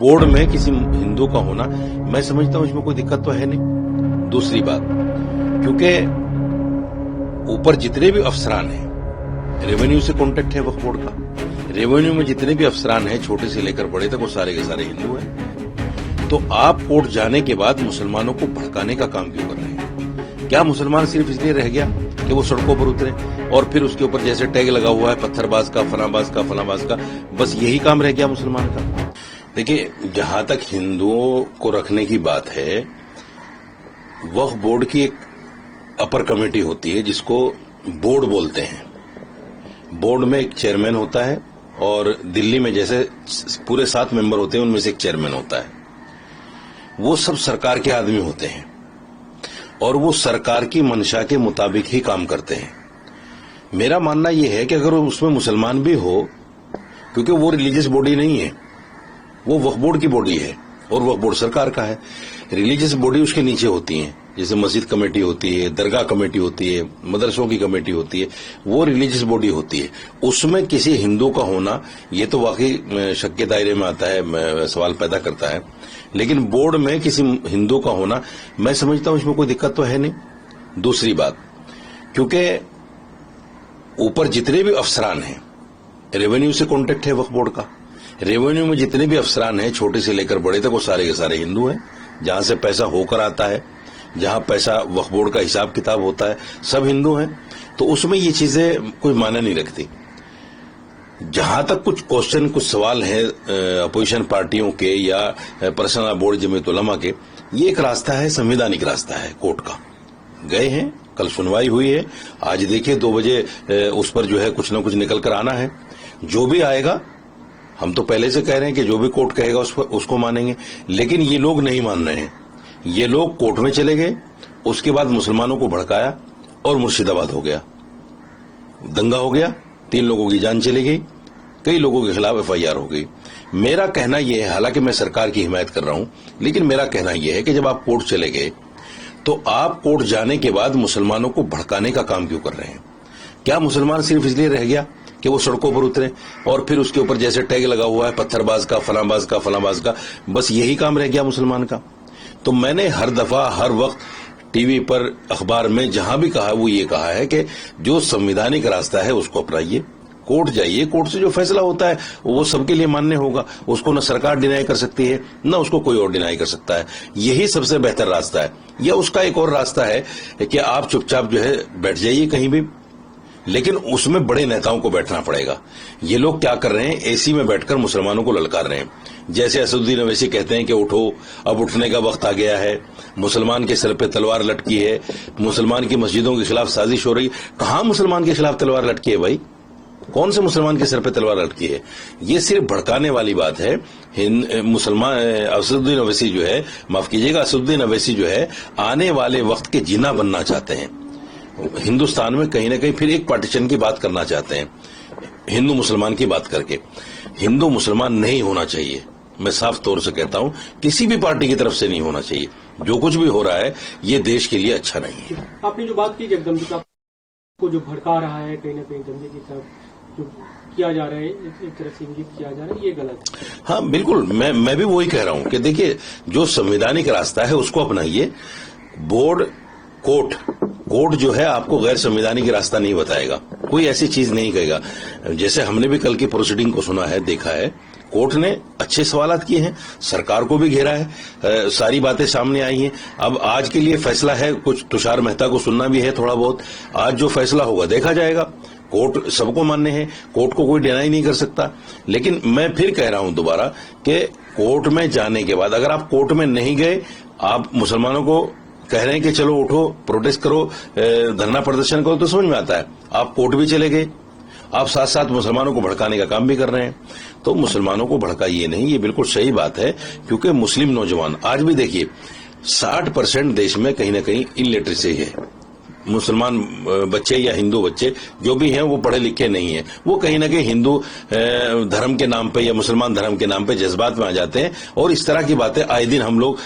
Board में किसी हिंदू का होना, मैं समझता हूं इसमें कोई दिक्कत तो है नहीं। दूसरी बात, क्योंकि ऊपर जितने भी अफसरान हैं, रेवेन्यू से कॉन्टेक्ट है वक्फ बोर्ड का, रेवेन्यू में जितने भी अफसरान हैं छोटे से लेकर बड़े तक वो सारे के सारे हिंदू हैं। तो आप कोर्ट जाने के बाद मुसलमानों को भड़काने का काम क्यों कर रहे हैं? क्या मुसलमान सिर्फ इसलिए रह गया कि वो सड़कों पर उतरे और फिर उसके ऊपर जैसे टैग लगा हुआ है पत्थरबाज का, फलाबाज का, फलाबाज का, बस यही काम रह गया मुसलमान का? देखिए, जहां तक हिंदुओं को रखने की बात है, वक्फ बोर्ड की एक अपर कमेटी होती है जिसको बोर्ड बोलते हैं। बोर्ड में एक चेयरमैन होता है और दिल्ली में जैसे पूरे 7 मेंबर होते हैं उनमें से एक चेयरमैन होता है। वो सब सरकार के आदमी होते हैं और वो सरकार की मंशा के मुताबिक ही काम करते हैं। मेरा मानना यह है कि अगर उसमें मुसलमान भी हो, क्योंकि वो रिलीजियस बॉडी नहीं है, वो वक्फ बोर्ड की बॉडी है और वक्फ बोर्ड सरकार का है। रिलीजियस बॉडी उसके नीचे होती है, जैसे मस्जिद कमेटी होती है, दरगाह कमेटी होती है, मदरसों की कमेटी होती है, वो रिलीजियस बॉडी होती है। उसमें किसी हिंदू का होना ये तो वाकई शक के दायरे में आता है, सवाल पैदा करता है। लेकिन बोर्ड में किसी हिंदू का होना, मैं समझता हूं इसमें कोई दिक्कत तो है नहीं। दूसरी बात, क्योंकि ऊपर जितने भी अफसरान हैं, रेवेन्यू से कॉन्टेक्ट है वक्फ बोर्ड का, रेवेन्यू में जितने भी अफसरान हैं छोटे से लेकर बड़े तक वो सारे के सारे हिंदू हैं। जहां से पैसा होकर आता है, जहां पैसा वक्फ बोर्ड का हिसाब किताब होता है, सब हिंदू हैं। तो उसमें ये चीजें कोई मायने नहीं रखती। जहां तक कुछ क्वेश्चन, कुछ सवाल है अपोजिशन पार्टियों के या पर्सनल बोर्ड जमीयत उलमा के, ये एक रास्ता है, संवैधानिक रास्ता है कोर्ट का। गए हैं, कल सुनवाई हुई है, आज देखिए 2 बजे उस पर जो है कुछ न कुछ निकल कर आना है। जो भी आएगा, हम तो पहले से कह रहे हैं कि जो भी कोर्ट कहेगा उसको मानेंगे, लेकिन ये लोग नहीं मान रहे हैं। ये लोग कोर्ट में चले गए, उसके बाद मुसलमानों को भड़काया और मुर्शिदाबाद हो गया, दंगा हो गया, 3 लोगों की जान चली गई, कई लोगों के खिलाफ FIR हो गई। मेरा कहना यह है, हालांकि मैं सरकार की हिमायत कर रहा हूं, लेकिन मेरा कहना यह है कि जब आप कोर्ट चले गए तो आप कोर्ट जाने के बाद मुसलमानों को भड़काने का काम क्यों कर रहे हैं? क्या मुसलमान सिर्फ इसलिए रह गया कि वो सड़कों पर उतरे और फिर उसके ऊपर जैसे टैग लगा हुआ है पत्थरबाज का, फलाबाज का, फलाबाज का, बस यही काम रह गया मुसलमान का? तो मैंने हर दफा, हर वक्त टीवी पर, अखबार में जहां भी कहा, वो ये कहा है कि जो संवैधानिक रास्ता है उसको अपनाइए, कोर्ट जाइए, कोर्ट से जो फैसला होता है वो सबके लिए मान्य होगा। उसको न सरकार डिनाई कर सकती है, न उसको कोई और डिनाई कर सकता है। यही सबसे बेहतर रास्ता है। या उसका एक और रास्ता है कि आप चुपचाप जो है बैठ जाइए कहीं भी, लेकिन उसमें बड़े नेताओं को बैठना पड़ेगा। ये लोग क्या कर रहे हैं, एसी में बैठकर मुसलमानों को ललकार रहे हैं। जैसे असदुद्दीन अवैसी कहते हैं कि उठो, अब उठने का वक्त आ गया है, मुसलमान के सर पे तलवार लटकी है, मुसलमान की मस्जिदों के खिलाफ साजिश हो रही। कहां मुसलमान के खिलाफ तलवार लटकी है भाई? कौन से मुसलमान के सर पे तलवार लटकी है? ये सिर्फ भड़काने वाली बात है। मुसलमान असदुद्दीन अवैसी जो है, माफ कीजिएगा, असदुद्दीन अवैसी जो है आने वाले वक्त के जिन्ना बनना चाहते हैं। हिंदुस्तान में कहीं ना कहीं फिर एक पार्टीशन की बात करना चाहते हैं, हिंदू मुसलमान की बात करके। हिंदू मुसलमान नहीं होना चाहिए, मैं साफ तौर से कहता हूं, किसी भी पार्टी की तरफ से नहीं होना चाहिए। जो कुछ भी हो रहा है ये देश के लिए अच्छा नहीं है। आपने जो बात की जगदम्बिका साहब को जो भड़का रहा है, कहीं ना कहीं दंगे की तरफ जो किया जा रहा है, एक तरफ से इंगित किया जा रहा है, ये गलत है। हाँ बिल्कुल, मैं भी वही कह रहा हूं कि देखिए, जो संवैधानिक रास्ता है उसको अपनाइए। बोर्ड, कोर्ट जो है आपको गैर संवैधानिक रास्ता नहीं बताएगा, कोई ऐसी चीज नहीं कहेगा। जैसे हमने भी कल की प्रोसीडिंग को सुना है, देखा है, कोर्ट ने अच्छे सवालात किए हैं, सरकार को भी घेरा है, सारी बातें सामने आई हैं। अब आज के लिए फैसला है, कुछ तुषार मेहता को सुनना भी है थोड़ा बहुत। आज जो फैसला होगा देखा जाएगा। कोर्ट सबको मान्य है, कोर्ट को कोई डिनाई नहीं कर सकता। लेकिन मैं फिर कह रहा हूं दोबारा कि कोर्ट में जाने के बाद, अगर आप कोर्ट में नहीं गए, आप मुसलमानों को कह रहे हैं कि चलो उठो, प्रोटेस्ट करो, धरना प्रदर्शन करो, तो समझ में आता है। आप कोर्ट भी चले गए, आप साथ साथ मुसलमानों को भड़काने का काम भी कर रहे हैं। तो मुसलमानों को भड़काइए नहीं, ये बिल्कुल सही बात है। क्योंकि मुस्लिम नौजवान आज भी देखिए 60% देश में कहीं ना कहीं इलिटरेसी है, मुसलमान बच्चे या हिंदू बच्चे जो भी हैं वो पढ़े लिखे नहीं हैं, वो कहीं ना कहीं हिंदू धर्म के नाम पे या मुसलमान धर्म के नाम पे जज्बात में आ जाते हैं और इस तरह की बातें आए दिन हम लोग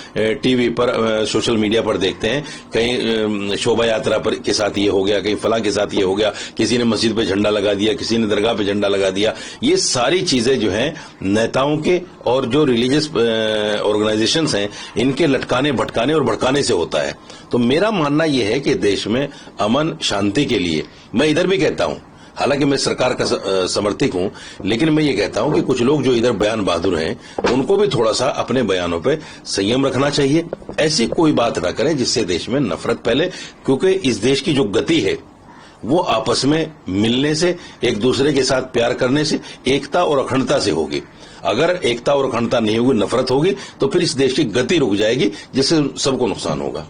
टीवी पर सोशल मीडिया पर देखते हैं। कहीं शोभा यात्रा पर के साथ ये हो गया, कहीं फलां के साथ ये हो गया, किसी ने मस्जिद पे झंडा लगा दिया, किसी ने दरगाह पे झंडा लगा दिया। ये सारी चीजें जो हैं नेताओं के और जो रिलीजियस ऑर्गेनाइजेशंस हैं इनके लटकाने भटकाने और भड़काने से होता है। तो मेरा मानना यह है कि देश में अमन शांति के लिए, मैं इधर भी कहता हूं, हालांकि मैं सरकार का समर्थक हूं, लेकिन मैं ये कहता हूं कि कुछ लोग जो इधर बयान बहादुर हैं उनको भी थोड़ा सा अपने बयानों पे संयम रखना चाहिए। ऐसी कोई बात ना करें जिससे देश में नफरत फैले, क्योंकि इस देश की जो गति है वो आपस में मिलने से, एक दूसरे के साथ प्यार करने से, एकता और अखंडता से होगी। अगर एकता और अखंडता नहीं होगी, नफरत होगी, तो फिर इस देश की गति रुक जाएगी, जिससे सबको नुकसान होगा।